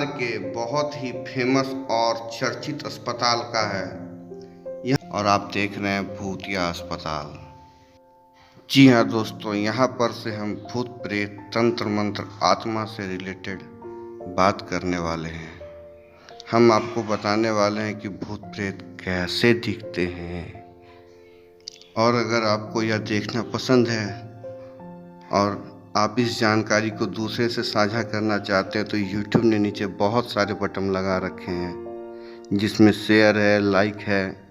के बहुत ही फेमस और चर्चित अस्पताल का है यह, और आप देख रहे हैं भूतिया अस्पताल। जी हाँ दोस्तों, यहाँ पर से हम भूत प्रेत तंत्र मंत्र आत्मा से रिलेटेड बात करने वाले हैं। हम आपको बताने वाले हैं कि भूत प्रेत कैसे दिखते हैं, और अगर आपको यह देखना पसंद है और आप इस जानकारी को दूसरे से साझा करना चाहते हैं तो YouTube ने नीचे बहुत सारे बटन लगा रखे हैं, जिसमें शेयर है, लाइक है।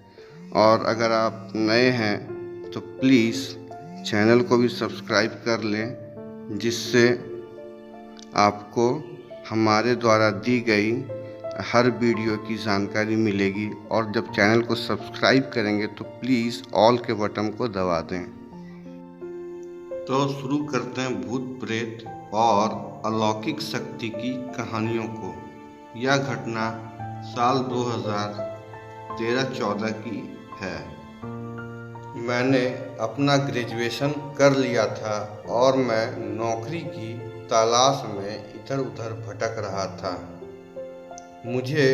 और अगर आप नए हैं तो प्लीज़ चैनल को भी सब्सक्राइब कर लें, जिससे आपको हमारे द्वारा दी गई हर वीडियो की जानकारी मिलेगी। और जब चैनल को सब्सक्राइब करेंगे तो प्लीज़ ऑल के बटन को दबा दें। तो शुरू करते हैं भूत प्रेत और अलौकिक शक्ति की कहानियों को। यह घटना साल 2013-14 की है। मैंने अपना ग्रेजुएशन कर लिया था और मैं नौकरी की तलाश में इधर उधर भटक रहा था। मुझे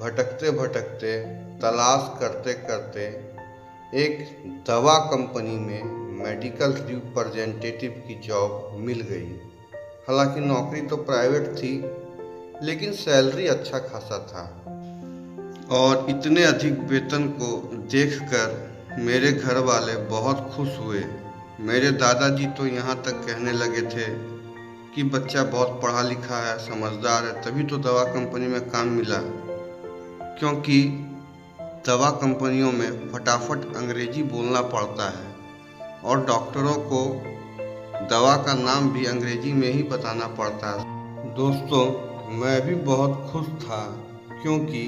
भटकते भटकते तलाश करते करते एक दवा कंपनी में मेडिकल रिप्रेजेंटेटिव की जॉब मिल गई। हालांकि नौकरी तो प्राइवेट थी, लेकिन सैलरी अच्छा खासा था। और इतने अधिक वेतन को देखकर मेरे घर वाले बहुत खुश हुए। मेरे दादाजी तो यहाँ तक कहने लगे थे कि बच्चा बहुत पढ़ा लिखा है, समझदार है, तभी तो दवा कंपनी में काम मिला। क्योंकि दवा कंपनियों में फटाफट अंग्रेजी बोलना पड़ता है और डॉक्टरों को दवा का नाम भी अंग्रेजी में ही बताना पड़ता है। दोस्तों, मैं भी बहुत खुश था क्योंकि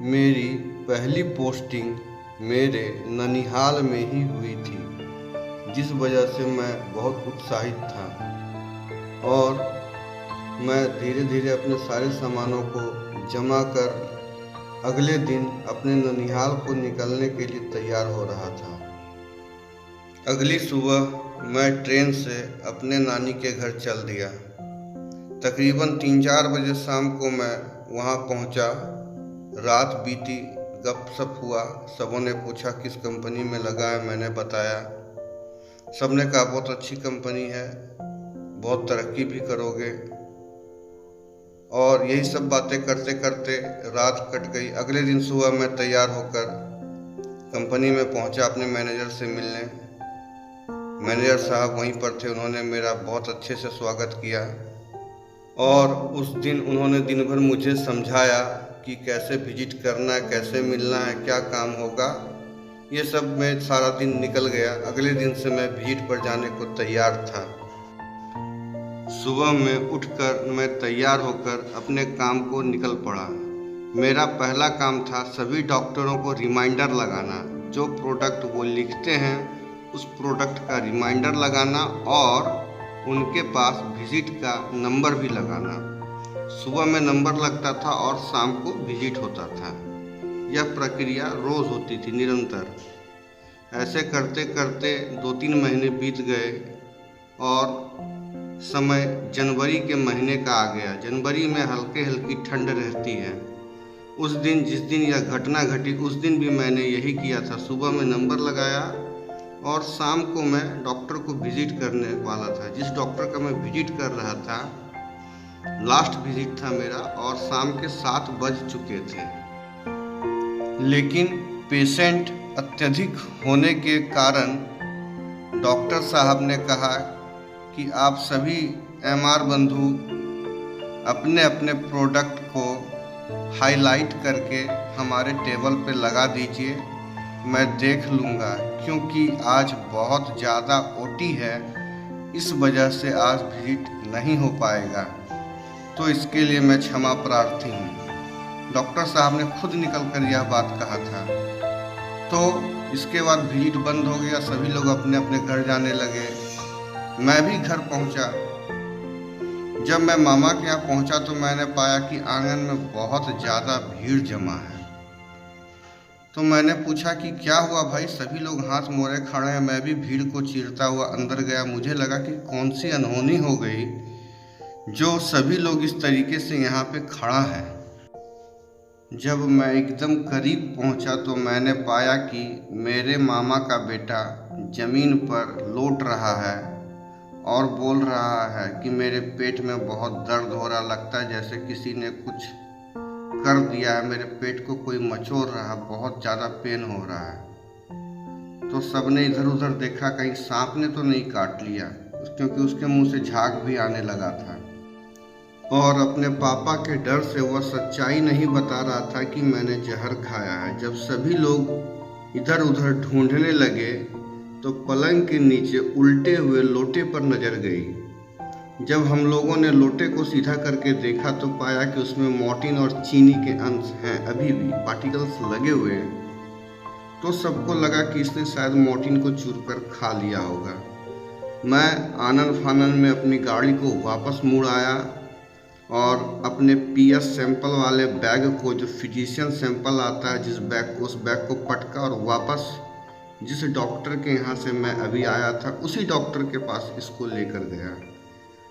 मेरी पहली पोस्टिंग मेरे ननिहाल में ही हुई थी, जिस वजह से मैं बहुत उत्साहित था। और मैं धीरे धीरे अपने सारे सामानों को जमा कर अगले दिन अपने ननिहाल को निकलने के लिए तैयार हो रहा था। अगली सुबह मैं ट्रेन से अपने नानी के घर चल दिया। तकरीबन 3-4 बजे शाम को मैं वहाँ पहुँचा। रात बीती, गपशप हुआ, सबों ने पूछा किस कंपनी में लगा है, मैंने बताया। सबने कहा बहुत अच्छी कंपनी है, बहुत तरक्की भी करोगे। और यही सब बातें करते करते रात कट गई। अगले दिन सुबह मैं तैयार होकर कंपनी में पहुंचा अपने मैनेजर से मिलने। मैनेजर साहब वहीं पर थे। उन्होंने मेरा बहुत अच्छे से स्वागत किया और उस दिन उन्होंने दिन भर मुझे समझाया कि कैसे विजिट करना है, कैसे मिलना है, क्या काम होगा। ये सब में सारा दिन निकल गया। अगले दिन से मैं विजिट पर जाने को तैयार था। सुबह में उठकर मैं तैयार होकर अपने काम को निकल पड़ा। मेरा पहला काम था सभी डॉक्टरों को रिमाइंडर लगाना। जो प्रोडक्ट वो लिखते हैं उस प्रोडक्ट का रिमाइंडर लगाना और उनके पास विजिट का नंबर भी लगाना। सुबह में नंबर लगता था और शाम को विजिट होता था। यह प्रक्रिया रोज़ होती थी, निरंतर। ऐसे करते करते 2-3 महीने बीत गए और समय जनवरी के महीने का आ गया। जनवरी में हल्की हल्की ठंड रहती है। उस दिन, जिस दिन यह घटना घटी, उस दिन भी मैंने यही किया था। सुबह में नंबर लगाया और शाम को मैं डॉक्टर को विजिट करने वाला था। जिस डॉक्टर का मैं विजिट कर रहा था, लास्ट विजिट था मेरा और शाम के 7 बज चुके थे। लेकिन पेशेंट अत्यधिक होने के कारण डॉक्टर साहब ने कहा कि आप सभी MR बंधु अपने अपने प्रोडक्ट को हाईलाइट करके हमारे टेबल पे लगा दीजिए, मैं देख लूँगा। क्योंकि आज बहुत ज़्यादा OT है, इस वजह से आज विजिट नहीं हो पाएगा, तो इसके लिए मैं क्षमा प्रार्थी हूँ। डॉक्टर साहब ने खुद निकल कर यह बात कहा था। तो इसके बाद विजिट बंद हो गया। सभी लोग अपने अपने घर जाने लगे। मैं भी घर पहुंचा। जब मैं मामा के यहाँ पहुंचा तो मैंने पाया कि आंगन में बहुत ज़्यादा भीड़ जमा है। तो मैंने पूछा कि क्या हुआ भाई, सभी लोग हाथ मोड़े खड़े हैं। मैं भी भीड़ को चीरता हुआ अंदर गया। मुझे लगा कि कौन सी अनहोनी हो गई जो सभी लोग इस तरीके से यहाँ पे खड़ा है। जब मैं एकदम करीब पहुँचा तो मैंने पाया कि मेरे मामा का बेटा ज़मीन पर लौट रहा है और बोल रहा है कि मेरे पेट में बहुत दर्द हो रहा, लगता है जैसे किसी ने कुछ कर दिया है, मेरे पेट को कोई मचोड़ रहा, बहुत ज़्यादा पेन हो रहा है। तो सबने इधर उधर देखा कहीं सांप ने तो नहीं काट लिया, क्योंकि उसके मुंह से झाग भी आने लगा था। और अपने पापा के डर से वह सच्चाई नहीं बता रहा था कि मैंने जहर खाया है। जब सभी लोग इधर उधर ढूंढने लगे तो पलंग के नीचे उल्टे हुए लोटे पर नजर गई। जब हम लोगों ने लोटे को सीधा करके देखा तो पाया कि उसमें मोर्टिन और चीनी के अंश हैं, अभी भी पार्टिकल्स लगे हुए हैं। तो सबको लगा कि इसने शायद मोर्टिन को चूर कर खा लिया होगा। मैं आनन फानन में अपनी गाड़ी को वापस मुड़ आया और अपने पीएस सैंपल वाले बैग को, जो फिजिशियन सैंपल आता है जिस बैग को, उस बैग को पटका और वापस जिस डॉक्टर के यहाँ से मैं अभी आया था उसी डॉक्टर के पास इसको लेकर गया।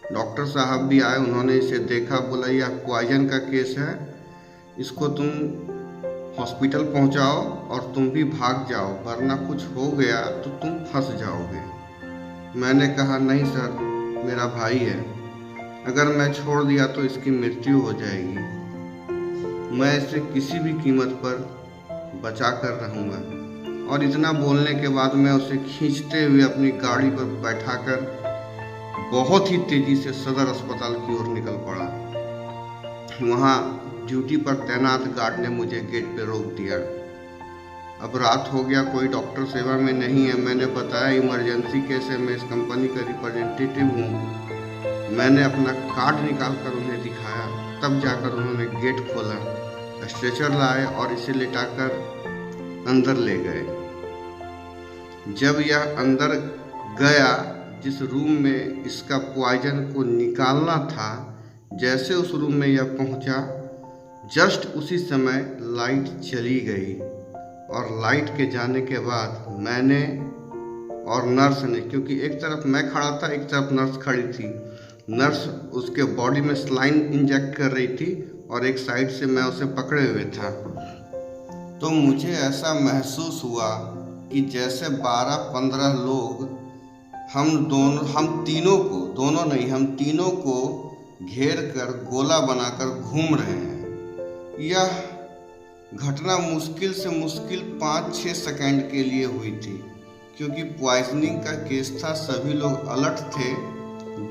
डॉक्टर साहब भी आए, उन्होंने इसे देखा, बोला यह पॉइजन का केस है, इसको तुम हॉस्पिटल पहुँचाओ और तुम भी भाग जाओ, वरना कुछ हो गया तो तुम फंस जाओगे। मैंने कहा नहीं सर, मेरा भाई है, अगर मैं छोड़ दिया तो इसकी मृत्यु हो जाएगी, मैं इसे किसी भी कीमत पर बचा कर रहूँगा। और इतना बोलने के बाद मैं उसे खींचते हुए अपनी गाड़ी पर बैठाकर बहुत ही तेजी से सदर अस्पताल की ओर निकल पड़ा। वहाँ ड्यूटी पर तैनात गार्ड ने मुझे गेट पर रोक दिया। अब रात हो गया, कोई डॉक्टर सेवा में नहीं है। मैंने बताया इमरजेंसी केस है, मैं इस कंपनी का रिप्रेजेंटेटिव हूँ। मैंने अपना कार्ड निकाल कर उन्हें दिखाया, तब जाकर उन्होंने गेट खोला, स्ट्रेचर लाए और इसे लेटाकर अंदर ले गए। जब यह अंदर गया, जिस रूम में इसका पॉइजन को निकालना था, जैसे उस रूम में यह पहुंचा, जस्ट उसी समय लाइट चली गई। और लाइट के जाने के बाद मैंने और नर्स ने, क्योंकि एक तरफ मैं खड़ा था, एक तरफ नर्स खड़ी थी, नर्स उसके बॉडी में सलाइन इंजेक्ट कर रही थी और एक साइड से मैं उसे पकड़े हुए था। तो मुझे ऐसा महसूस हुआ कि जैसे 12-15 लोग हम तीनों को घेर कर गोला बनाकर घूम रहे हैं। यह घटना मुश्किल से मुश्किल 5-6 सेकंड के लिए हुई थी, क्योंकि पॉइजनिंग का केस था, सभी लोग अलर्ट थे।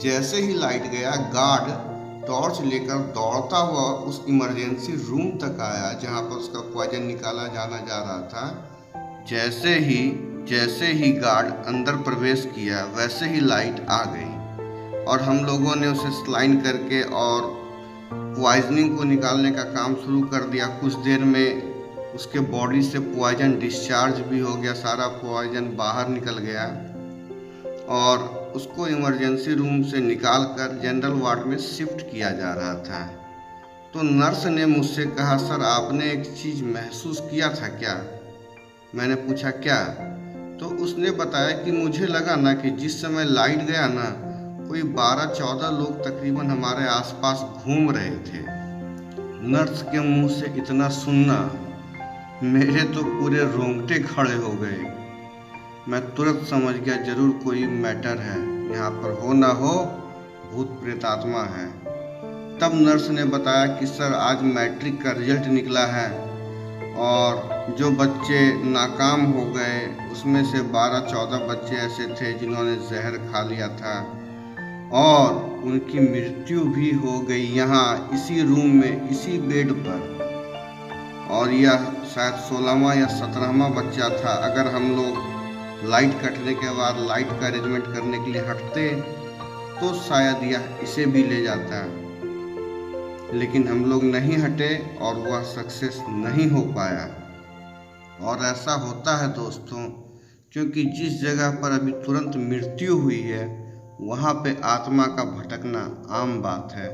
जैसे ही लाइट गया, गार्ड टॉर्च लेकर दौड़ता हुआ उस इमरजेंसी रूम तक आया जहां पर उसका पॉइजन निकाला जाना जा रहा था। जैसे ही गार्ड अंदर प्रवेश किया, वैसे ही लाइट आ गई और हम लोगों ने उसे स्लाइन करके और पॉइजनिंग को निकालने का काम शुरू कर दिया। कुछ देर में उसके बॉडी से पॉइजन डिस्चार्ज भी हो गया, सारा पॉइजन बाहर निकल गया और उसको इमरजेंसी रूम से निकालकर जनरल वार्ड में शिफ्ट किया जा रहा था। तो नर्स ने मुझसे कहा, सर आपने एक चीज़ महसूस किया था क्या? मैंने पूछा क्या? तो उसने बताया कि मुझे लगा ना कि जिस समय लाइट गया ना, कोई 12-14 लोग तकरीबन हमारे आसपास घूम रहे थे। नर्स के मुंह से इतना सुनना, मेरे तो पूरे रोंगटे खड़े हो गए। मैं तुरंत समझ गया जरूर कोई मैटर है यहाँ पर, हो ना हो भूत प्रेत आत्मा है। तब नर्स ने बताया कि सर आज मैट्रिक का रिजल्ट निकला है और जो बच्चे नाकाम हो गए उसमें से 12-14 बच्चे ऐसे थे जिन्होंने जहर खा लिया था और उनकी मृत्यु भी हो गई यहाँ इसी रूम में, इसी बेड पर। और यह शायद 16वां या 17वां बच्चा था। अगर हम लोग लाइट कटने के बाद लाइट का अरेंजमेंट करने के लिए हटते तो शायद यह इसे भी ले जाता, लेकिन हम लोग नहीं हटे और वह सक्सेस नहीं हो पाया। और ऐसा होता है दोस्तों, क्योंकि जिस जगह पर अभी तुरंत मृत्यु हुई है वहाँ पे आत्मा का भटकना आम बात है।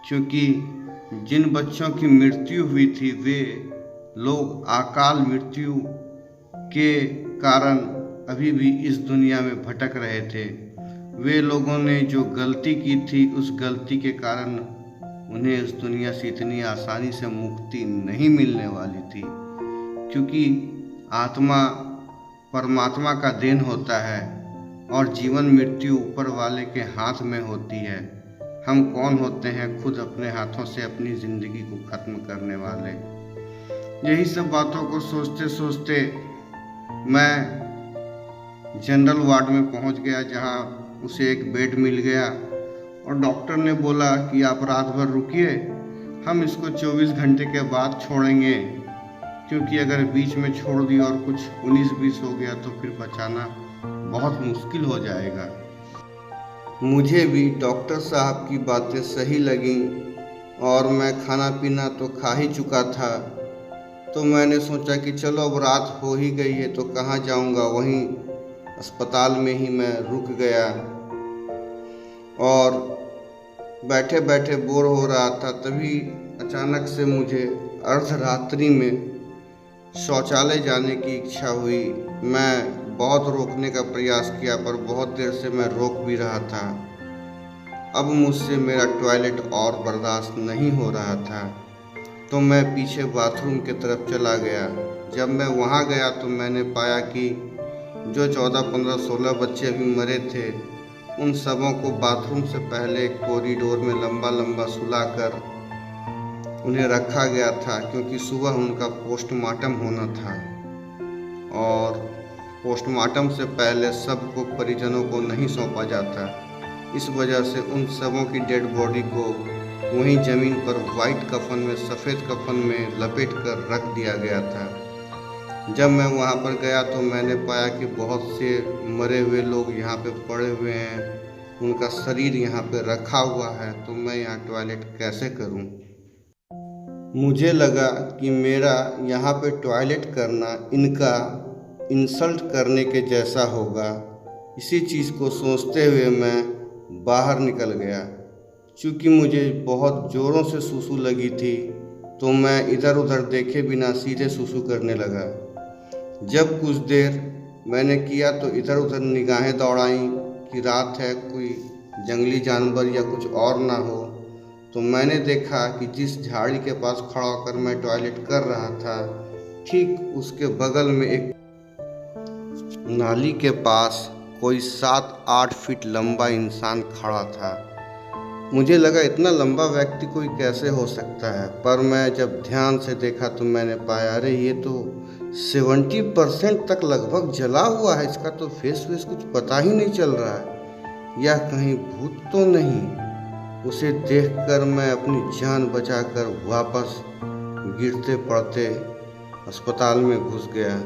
क्योंकि जिन बच्चों की मृत्यु हुई थी वे लोग अकाल मृत्यु के कारण अभी भी इस दुनिया में भटक रहे थे वे लोगों ने जो गलती की थी, उस गलती के कारण उन्हें इस दुनिया से इतनी आसानी से मुक्ति नहीं मिलने वाली थी, क्योंकि आत्मा परमात्मा का देन होता है और जीवन मृत्यु ऊपर वाले के हाथ में होती है। हम कौन होते हैं खुद अपने हाथों से अपनी ज़िंदगी को ख़त्म करने वाले। यही सब बातों को सोचते सोचते मैं जनरल वार्ड में पहुंच गया, जहां उसे एक बेड मिल गया और डॉक्टर ने बोला कि आप रात भर रुकिए, हम इसको 24 घंटे के बाद छोड़ेंगे, क्योंकि अगर बीच में छोड़ दिया और कुछ 19-20 हो गया तो फिर बचाना बहुत मुश्किल हो जाएगा। मुझे भी डॉक्टर साहब की बातें सही लगी और मैं खाना पीना तो खा ही चुका था, तो मैंने सोचा कि चलो अब रात हो ही गई है तो कहाँ जाऊँगा, वहीं अस्पताल में ही मैं रुक गया और बैठे बैठे बोर हो रहा था। तभी अचानक से मुझे अर्धरात्रि में शौचालय जाने की इच्छा हुई। मैं बहुत रोकने का प्रयास किया पर बहुत देर से मैं रोक भी रहा था। अब मुझसे मेरा टॉयलेट और बर्दाश्त नहीं हो रहा था, तो मैं पीछे बाथरूम की तरफ चला गया। जब मैं वहाँ गया तो मैंने पाया कि जो 14, 15, 16 बच्चे अभी मरे थे, उन सबों को बाथरूम से पहले कॉरिडोर में लंबा लंबा सुलाकर उन्हें रखा गया था, क्योंकि सुबह उनका पोस्टमार्टम होना था और पोस्टमार्टम से पहले सबको परिजनों को नहीं सौंपा जाता। इस वजह से उन सबों की डेड बॉडी को वहीं ज़मीन पर वाइट कफन में, सफ़ेद कफन में लपेट कर रख दिया गया था। जब मैं वहाँ पर गया तो मैंने पाया कि बहुत से मरे हुए लोग यहाँ पे पड़े हुए हैं, उनका शरीर यहाँ पे रखा हुआ है, तो मैं यहाँ टॉयलेट कैसे करूँ। मुझे लगा कि मेरा यहाँ पे टॉयलेट करना इनका इंसल्ट करने के जैसा होगा। इसी चीज़ को सोचते हुए मैं बाहर निकल गया। चूँकि मुझे बहुत ज़ोरों से सुसु लगी थी, तो मैं इधर उधर देखे बिना सीधे सुसु करने लगा। जब कुछ देर मैंने किया तो इधर उधर निगाहें दौड़ाईं कि रात है, कोई जंगली जानवर या कुछ और ना हो, तो मैंने देखा कि जिस झाड़ी के पास खड़ा होकर मैं टॉयलेट कर रहा था, ठीक उसके बगल में एक नाली के पास कोई 7-8 फीट लंबा इंसान खड़ा था। मुझे लगा इतना लंबा व्यक्ति कोई कैसे हो सकता है, पर मैं जब ध्यान से देखा तो मैंने पाया, अरे ये तो 70% तक लगभग जला हुआ है, इसका तो फेस कुछ पता ही नहीं चल रहा है, यह कहीं भूत तो नहीं। उसे देखकर मैं अपनी जान बचाकर वापस गिरते पड़ते अस्पताल में घुस गया।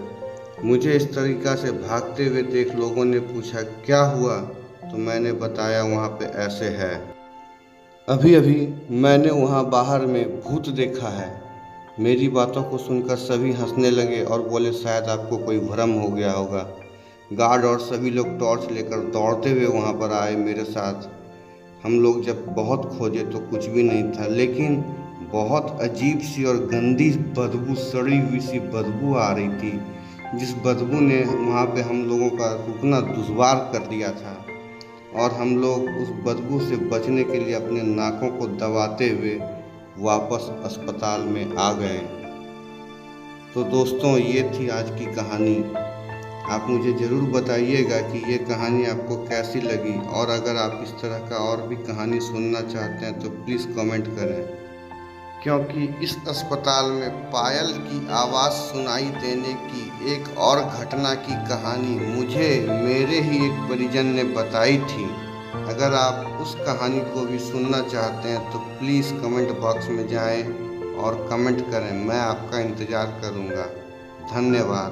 मुझे इस तरीक़ा से भागते हुए देख लोगों ने पूछा क्या हुआ, तो मैंने बताया वहाँ पे ऐसे है। अभी अभी मैंने वहाँ बाहर में भूत देखा है। मेरी बातों को सुनकर सभी हंसने लगे और बोले शायद आपको कोई भ्रम हो गया होगा। गार्ड और सभी लोग टॉर्च लेकर दौड़ते हुए वहाँ पर आए मेरे साथ। हम लोग जब बहुत खोजे तो कुछ भी नहीं था, लेकिन बहुत अजीब सी और गंदी बदबू, सड़ी हुई सी बदबू आ रही थी, जिस बदबू ने वहाँ पे हम लोगों का रुकना दुश्वार कर दिया था और हम लोग उस बदबू से बचने के लिए अपने नाकों को दबाते हुए वापस अस्पताल में आ गए। तो दोस्तों, ये थी आज की कहानी। आप मुझे ज़रूर बताइएगा कि ये कहानी आपको कैसी लगी, और अगर आप इस तरह का और भी कहानी सुनना चाहते हैं तो प्लीज़ कमेंट करें, क्योंकि इस अस्पताल में पायल की आवाज़ सुनाई देने की एक और घटना की कहानी मुझे मेरे ही एक परिजन ने बताई थी। अगर आप उस कहानी को भी सुनना चाहते हैं तो प्लीज़ कमेंट बॉक्स में जाएं और कमेंट करें, मैं आपका इंतज़ार करूंगा। धन्यवाद।